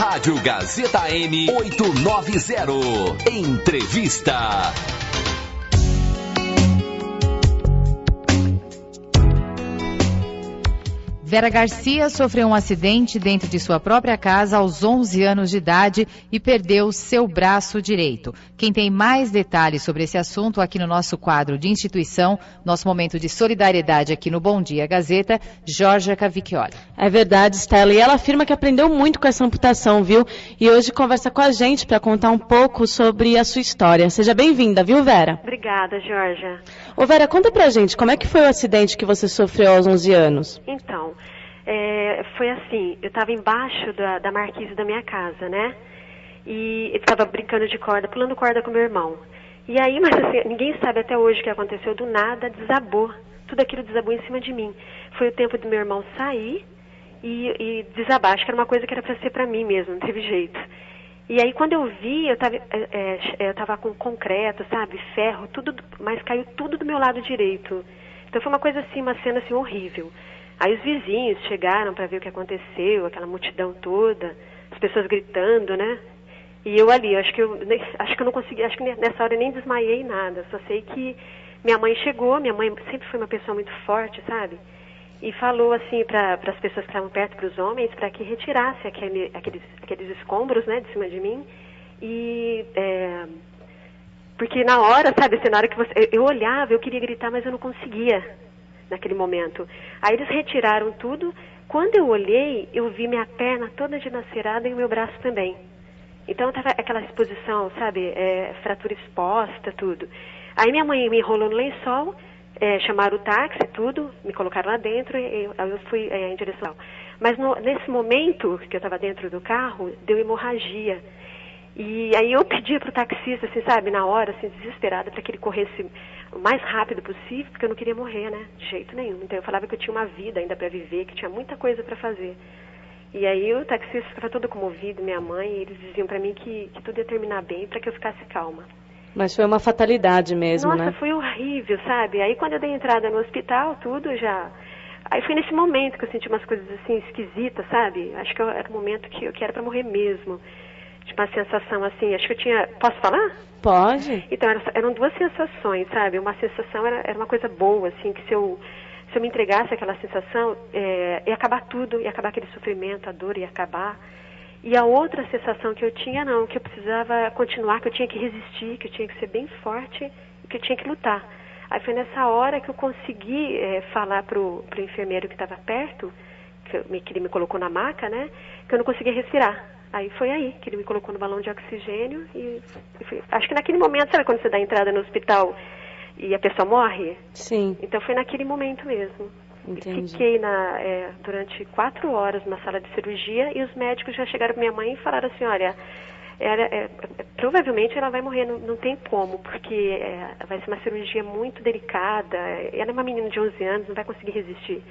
Rádio Gazeta AM 890. Entrevista. Vera Garcia sofreu um acidente dentro de sua própria casa aos 11 anos de idade e perdeu seu braço direito. Quem tem mais detalhes sobre esse assunto aqui no nosso quadro de instituição, nosso momento de solidariedade aqui no Bom Dia Gazeta, Jorge Cavicchioli. É verdade, Stella, e ela afirma que aprendeu muito com essa amputação, viu? E hoje conversa com a gente para contar um pouco sobre a sua história. Seja bem-vinda, viu, Vera? Obrigada, Jorge. Ô, Vera, conta pra gente, como é que foi o acidente que você sofreu aos 11 anos? Então, foi assim, eu estava embaixo da marquise da minha casa, né? E eu estava brincando de corda, pulando corda com meu irmão. E aí, mas assim, ninguém sabe até hoje o que aconteceu, do nada desabou. Tudo aquilo desabou em cima de mim. Foi o tempo do meu irmão sair e desabar. Acho que era uma coisa que era para ser para mim mesmo, não teve jeito. E aí quando eu vi, eu tava com concreto, sabe, ferro, tudo, mas caiu tudo do meu lado direito. Então foi uma coisa assim, uma cena assim horrível. Aí os vizinhos chegaram para ver o que aconteceu, aquela multidão toda, as pessoas gritando, né? E eu ali, acho que eu não consegui, acho que nessa hora eu nem desmaiei nada, só sei que minha mãe chegou, minha mãe sempre foi uma pessoa muito forte, sabe? E falou assim para as pessoas que estavam perto, para os homens, para que retirasse aqueles escombros, né, de cima de mim. E porque na hora, sabe, assim, na hora que eu olhava, eu queria gritar, mas eu não conseguia naquele momento. Aí eles retiraram tudo. Quando eu olhei, eu vi minha perna toda dilacerada e o meu braço também. Então tava aquela exposição, sabe, fratura exposta, tudo. Aí minha mãe me enrolou no lençol. Chamaram o táxi, tudo, me colocaram lá dentro e eu fui em direção. Mas nesse momento que eu estava dentro do carro, deu hemorragia. E aí eu pedia para o taxista, assim, sabe, na hora, assim, desesperada, para que ele corresse o mais rápido possível, porque eu não queria morrer, né, de jeito nenhum. Então eu falava que eu tinha uma vida ainda para viver, que tinha muita coisa para fazer. E aí o taxista ficava todo comovido, minha mãe, e eles diziam para mim que tudo ia terminar bem, para que eu ficasse calma. Mas foi uma fatalidade mesmo, Nossa, né? foi horrível, sabe? Aí quando eu dei entrada no hospital, tudo já... Aí foi nesse momento que eu senti umas coisas assim esquisitas, sabe? Acho que era o momento que era pra morrer mesmo. Tipo, uma sensação assim, acho que eu tinha... Posso falar? Pode. Então, eram duas sensações, sabe? Uma sensação era uma coisa boa, assim, que se eu me entregasse àquela sensação, ia acabar tudo, ia acabar aquele sofrimento, a dor ia acabar. E a outra sensação que eu tinha, não, que eu precisava continuar, que eu tinha que resistir, que eu tinha que ser bem forte, que eu tinha que lutar. Aí foi nessa hora que eu consegui falar pro enfermeiro que estava perto, que ele me colocou na maca, né, que eu não conseguia respirar. Aí foi aí que ele me colocou no balão de oxigênio e acho que naquele momento, sabe quando você dá entrada no hospital e a pessoa morre? Sim. Então foi naquele momento mesmo. Entendi. Fiquei durante 4 horas na sala de cirurgia e os médicos já chegaram para minha mãe e falaram assim, olha, provavelmente ela vai morrer, não tem como, porque vai ser uma cirurgia muito delicada, ela é uma menina de 11 anos, não vai conseguir resistir.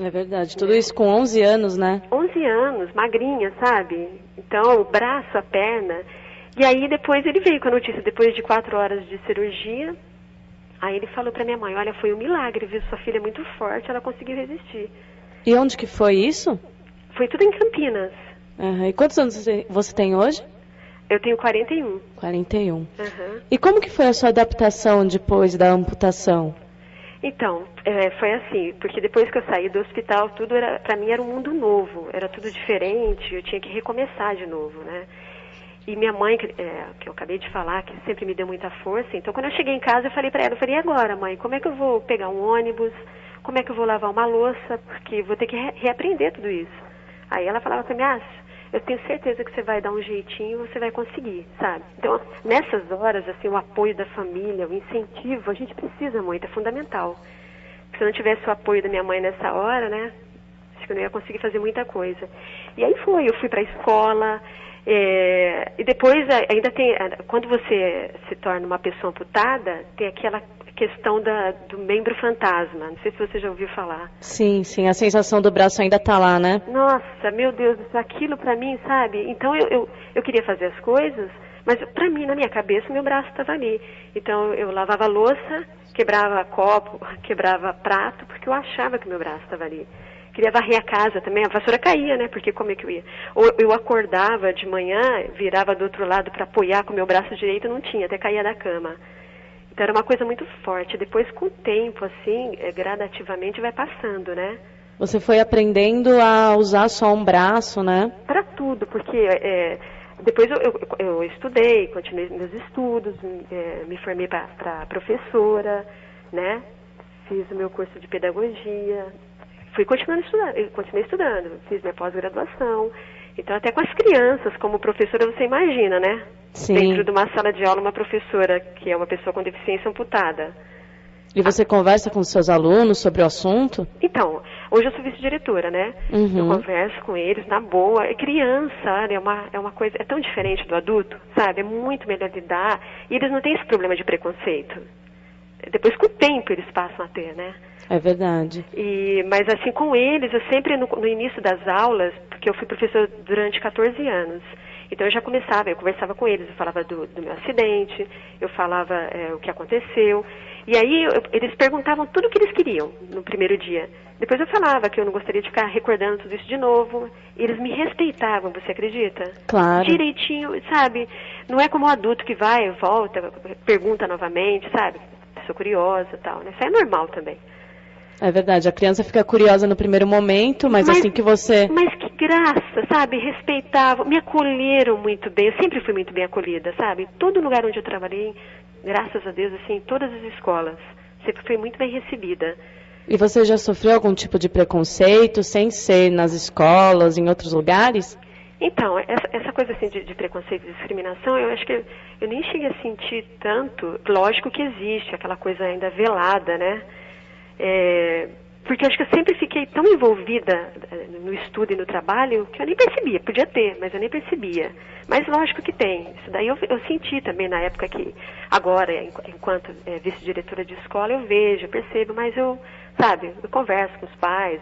É verdade, tudo isso com 11 anos, né? 11 anos, magrinha, sabe? Então, o braço, a perna. E aí depois ele veio com a notícia, depois de 4 horas de cirurgia. Aí ele falou pra minha mãe, olha, foi um milagre, viu? Sua filha é muito forte, ela conseguiu resistir. E onde que foi isso? Foi tudo em Campinas. Uhum. E quantos anos você tem hoje? Eu tenho 41. 41. Uhum. E como que foi a sua adaptação depois da amputação? Então, foi assim, porque depois que eu saí do hospital, tudo pra mim era um mundo novo, era tudo diferente, eu tinha que recomeçar de novo, né? E minha mãe, que eu acabei de falar, que sempre me deu muita força, então quando eu cheguei em casa eu falei pra ela, e agora, mãe, como é que eu vou pegar um ônibus, como é que eu vou lavar uma louça, porque vou ter que reaprender tudo isso. Aí ela falava pra mim, eu tenho certeza que você vai dar um jeitinho, você vai conseguir, sabe? Então, nessas horas, assim, o apoio da família, o incentivo, a gente precisa muito, é fundamental. Se eu não tivesse o apoio da minha mãe nessa hora, né, acho que eu não ia conseguir fazer muita coisa. E aí eu fui pra escola. E depois ainda tem, quando você se torna uma pessoa amputada, tem aquela questão do membro fantasma, não sei se você já ouviu falar. Sim, sim, a sensação do braço ainda tá lá, né? Nossa, meu Deus, aquilo pra mim, sabe? Então eu queria fazer as coisas, mas pra mim, na minha cabeça, meu braço estava ali. Então eu lavava a louça, quebrava copo, quebrava prato, porque eu achava que meu braço estava ali. Queria varrer a casa também, a vassoura caía, né? Porque como é que eu ia? Ou eu acordava de manhã, virava do outro lado para apoiar com o meu braço direito, não tinha, até caía da cama. Então era uma coisa muito forte. Depois, com o tempo, assim, gradativamente vai passando, né? Você foi aprendendo a usar só um braço, né? Para tudo, porque depois eu estudei, continuei meus estudos, me formei para professora, né? Fiz o meu curso de pedagogia. Continuei estudando, fiz minha pós-graduação. Então, até com as crianças, como professora, você imagina, né? Sim. Dentro de uma sala de aula, uma professora que é uma pessoa com deficiência amputada. E você conversa com os seus alunos sobre o assunto? Então, hoje eu sou vice-diretora, né? Uhum. Eu converso com eles na boa. É criança, olha, é uma coisa, é tão diferente do adulto, sabe? É muito melhor lidar. E eles não têm esse problema de preconceito. Depois, com o tempo, eles passam a ter, né? É verdade. Mas assim, com eles, eu sempre no início das aulas, porque eu fui professora durante 14 anos, então eu conversava com eles, eu falava do meu acidente, eu falava o que aconteceu, e aí eles perguntavam tudo o que eles queriam no primeiro dia. Depois eu falava que eu não gostaria de ficar recordando tudo isso de novo, e eles me respeitavam, você acredita? Claro. Direitinho, sabe? Não é como o adulto que vai, volta, pergunta novamente, sabe? Sou curiosa e tal, né? Isso é normal também. É verdade, a criança fica curiosa no primeiro momento, mas assim que você... Mas que graça, sabe? Respeitavam, me acolheram muito bem, eu sempre fui muito bem acolhida, sabe? Todo lugar onde eu trabalhei, graças a Deus, assim, todas as escolas, sempre fui muito bem recebida. E você já sofreu algum tipo de preconceito, sem ser nas escolas, em outros lugares? Então, essa coisa assim de preconceito e discriminação, eu acho que eu nem cheguei a sentir tanto. Lógico que existe aquela coisa ainda velada, né? Porque eu acho que eu sempre fiquei tão envolvida no estudo e no trabalho que eu nem percebia. Podia ter, mas eu nem percebia. Mas lógico que tem. Isso daí eu senti também na época que, agora, enquanto vice-diretora de escola, eu vejo, eu percebo, mas eu converso com os pais.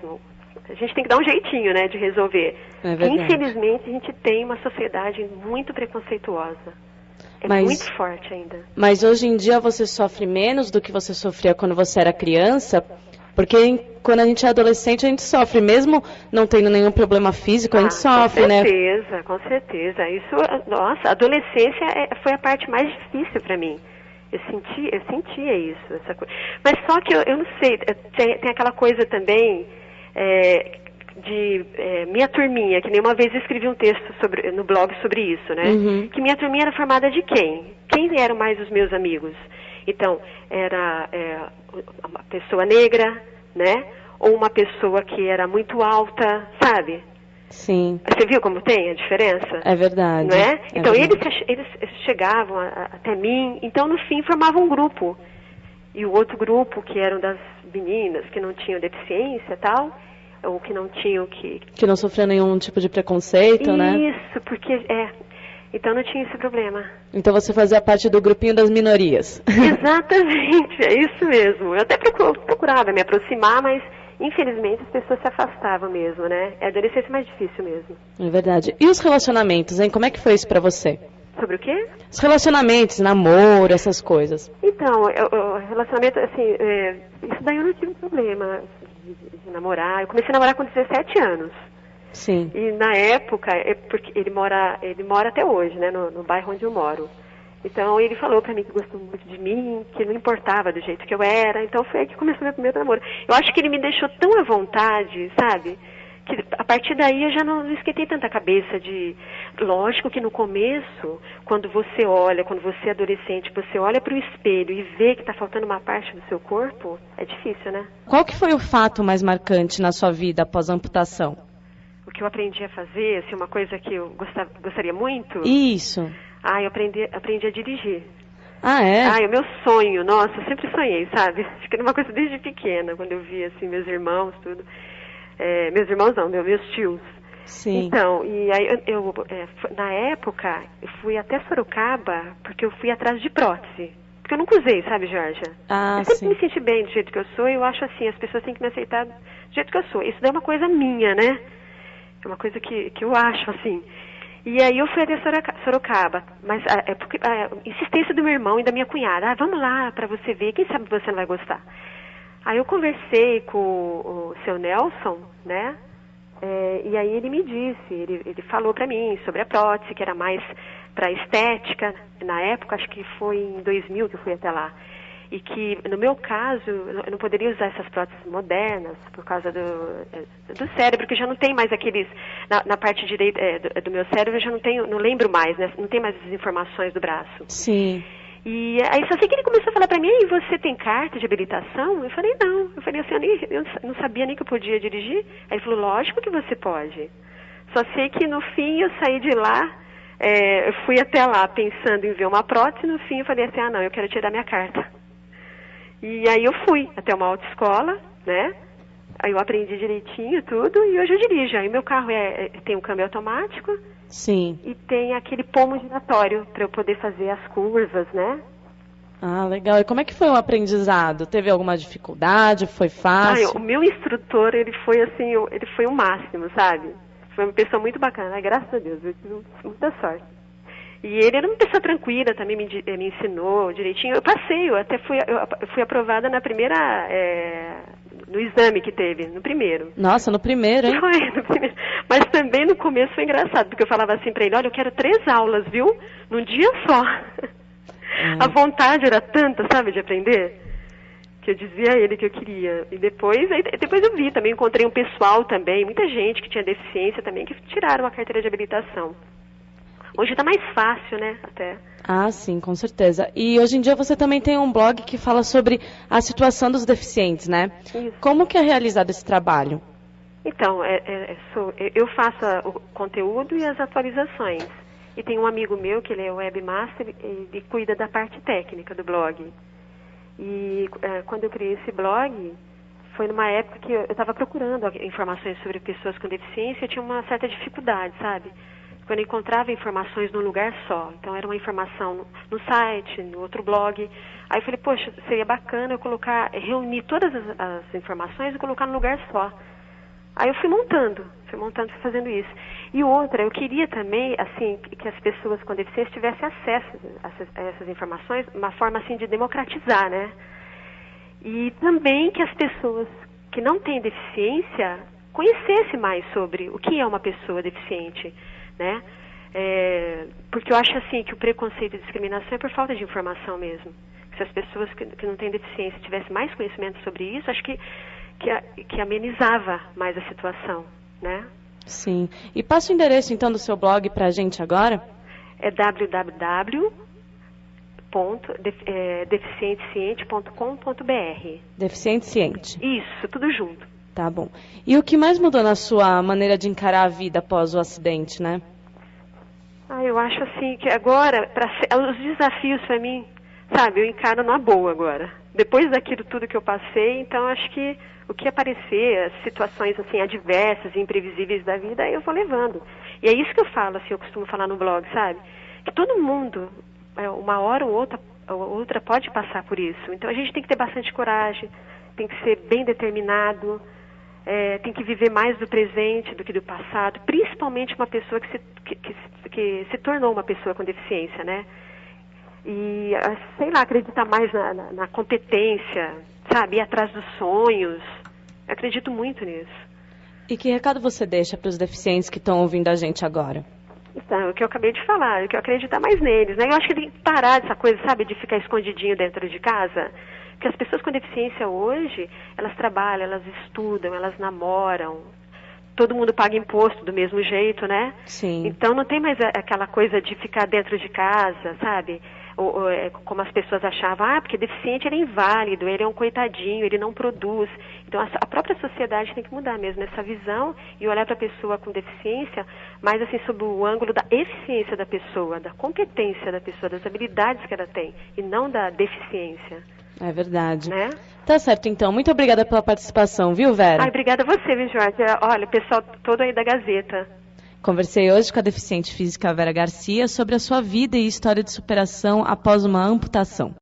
A gente tem que dar um jeitinho, né, de resolver. É verdade. Infelizmente, a gente tem uma sociedade muito preconceituosa. Muito forte ainda. Mas hoje em dia você sofre menos do que você sofria quando você era criança? Porque quando a gente é adolescente, a gente sofre. Mesmo não tendo nenhum problema físico, a gente sofre, né? Com certeza. Isso, nossa, a adolescência foi a parte mais difícil para mim. Eu sentia isso, essa coisa. Mas só que eu não sei, tem aquela coisa também... minha turminha, que nem uma vez eu escrevi um texto no blog sobre isso, né? Uhum. Que minha turminha era formada de quem? Quem eram mais os meus amigos? Então, era uma pessoa negra, né? Ou uma pessoa que era muito alta, sabe? Sim. Você viu como tem a diferença? É verdade. Não é? Então, verdade. eles chegavam até mim, então, no fim, formavam um grupo. E o outro grupo, que eram das meninas que não tinham deficiência e tal... ou que não tinham que não sofreu nenhum tipo de preconceito, né? Isso, porque então não tinha esse problema. Então você fazia parte do grupinho das minorias. Exatamente, é isso mesmo. Eu até procurava me aproximar, mas infelizmente as pessoas se afastavam mesmo, né? A adolescência é mais difícil mesmo. É verdade. E os relacionamentos, hein? Como é que foi isso pra você? Sobre o quê? Os relacionamentos, namoro, essas coisas. Então, o relacionamento, assim, isso daí eu não tive problema de namorar. Eu comecei a namorar com 17 anos. Sim. E na época, porque ele mora até hoje, né, no bairro onde eu moro. Então ele falou pra mim que gostou muito de mim, que não importava do jeito que eu era. Então foi aí que começou meu primeiro namoro. Eu acho que ele me deixou tão à vontade, sabe? Que a partir daí eu já não esquentei tanta cabeça de... Lógico que no começo, quando você é adolescente, você olha para o espelho e vê que está faltando uma parte do seu corpo, é difícil, né? Qual que foi o fato mais marcante na sua vida após a amputação? O que eu aprendi a fazer, assim, uma coisa que eu gostaria muito... Isso. Eu aprendi a dirigir. Ah, é? O meu sonho, nossa, eu sempre sonhei, sabe? Acho que era uma coisa desde pequena, quando eu via, assim, meus irmãos, tudo... meus irmãos não, meus tios. Sim. Então, e aí na época, eu fui até Sorocaba, porque eu fui atrás de prótese. Porque eu nunca usei, sabe, Georgia? Eu sempre me senti bem do jeito que eu sou, e eu acho assim, as pessoas têm que me aceitar do jeito que eu sou. Isso daí é uma coisa minha, né? É uma coisa que eu acho, assim. E aí eu fui até Sorocaba, mas porque a insistência do meu irmão e da minha cunhada, vamos lá pra você ver, quem sabe você não vai gostar. Aí eu conversei com o seu Nelson, né? E aí ele me disse, ele falou para mim sobre a prótese, que era mais para estética, na época, acho que foi em 2000 que eu fui até lá. E que, no meu caso, eu não poderia usar essas próteses modernas por causa do cérebro, que já não tem mais aqueles... Na parte direita do meu cérebro, eu já não lembro mais, né? Não tem mais as informações do braço. Sim. E aí só sei que ele começou a falar pra mim, e você tem carta de habilitação? Eu falei, não. Eu falei assim, eu não sabia nem que eu podia dirigir. Aí ele falou, lógico que você pode. Só sei que no fim eu saí de lá, eu fui até lá pensando em ver uma prótese, e no fim eu falei assim, não, eu quero tirar minha carta. E aí eu fui até uma autoescola, né? Aí eu aprendi direitinho tudo e hoje eu dirijo. Aí meu carro tem um câmbio automático. Sim. E tem aquele pomo giratório para eu poder fazer as curvas, né? Ah, legal. E como é que foi o aprendizado? Teve alguma dificuldade? Foi fácil? O meu instrutor, ele foi assim, ele foi o máximo, sabe? Foi uma pessoa muito bacana, graças a Deus, eu tive muita sorte. E ele era uma pessoa tranquila, também me ensinou direitinho. Eu passei, eu fui aprovada na primeira, no exame que teve, no primeiro. Nossa, no primeiro, hein? Foi, no primeiro. Mas também no começo foi engraçado, porque eu falava assim pra ele, olha, eu quero 3 aulas, viu? Num dia só. A vontade era tanta, sabe, de aprender, que eu dizia a ele que eu queria. E depois eu vi, também encontrei um pessoal também, muita gente que tinha deficiência também, que tiraram a carteira de habilitação. Hoje está mais fácil, né, até. Ah, sim, com certeza. E hoje em dia você também tem um blog que fala sobre a situação dos deficientes, né? Isso. Como que é realizado esse trabalho? Então, eu faço o conteúdo e as atualizações. E tem um amigo meu, que ele é webmaster, ele cuida da parte técnica do blog. E quando eu criei esse blog, foi numa época que eu estava procurando informações sobre pessoas com deficiência, eu tinha uma certa dificuldade, sabe? Quando eu encontrava informações num lugar só. Então, era uma informação no site, no outro blog. Aí eu falei, poxa, seria bacana eu reunir todas as informações e colocar num lugar só. Aí eu fui montando, fazendo isso. E outra, eu queria também, assim, que as pessoas com deficiência tivessem acesso a essas informações, uma forma, assim, de democratizar, né? E também que as pessoas que não têm deficiência conhecessem mais sobre o que é uma pessoa deficiente, né? Porque eu acho assim que o preconceito e a discriminação é por falta de informação mesmo. Se as pessoas que não têm deficiência tivessem mais conhecimento sobre isso, acho que amenizava mais a situação, né? Sim. E passa o endereço então do seu blog para a gente agora? É www.deficientesciente.com.br. Deficiente Ciente. Isso, tudo junto. Tá bom. E o que mais mudou na sua maneira de encarar a vida após o acidente, né? Eu acho assim que agora, os desafios para mim, sabe, eu encaro numa boa agora. Depois daquilo tudo que eu passei, então acho que o que aparecer, as situações assim adversas e imprevisíveis da vida, eu vou levando. E é isso que eu falo, assim, eu costumo falar no blog, sabe? Que todo mundo, uma hora ou outra pode passar por isso. Então a gente tem que ter bastante coragem, tem que ser bem determinado, tem que viver mais do presente do que do passado, principalmente uma pessoa que se tornou uma pessoa com deficiência, né? E, sei lá, acreditar mais na competência, sabe? Ir atrás dos sonhos. Eu acredito muito nisso. E que recado você deixa para os deficientes que estão ouvindo a gente agora? Então, o que eu acabei de falar, que eu acreditar mais neles, né? Eu acho que tem que parar dessa coisa, sabe, de ficar escondidinho dentro de casa. Porque as pessoas com deficiência hoje, elas trabalham, elas estudam, elas namoram. Todo mundo paga imposto do mesmo jeito, né? Sim. Então não tem mais aquela coisa de ficar dentro de casa, sabe? Como as pessoas achavam, porque deficiente ele é inválido, ele é um coitadinho, ele não produz. Então a própria sociedade tem que mudar mesmo essa visão e olhar para a pessoa com deficiência, mais assim sob o ângulo da eficiência da pessoa, da competência da pessoa, das habilidades que ela tem, e não da deficiência. É verdade. Né? Tá certo, então. Muito obrigada pela participação, viu, Vera? Obrigada a você, viu, Jorge? Olha, o pessoal todo aí da Gazeta. Conversei hoje com a deficiente física Vera Garcia sobre a sua vida e história de superação após uma amputação.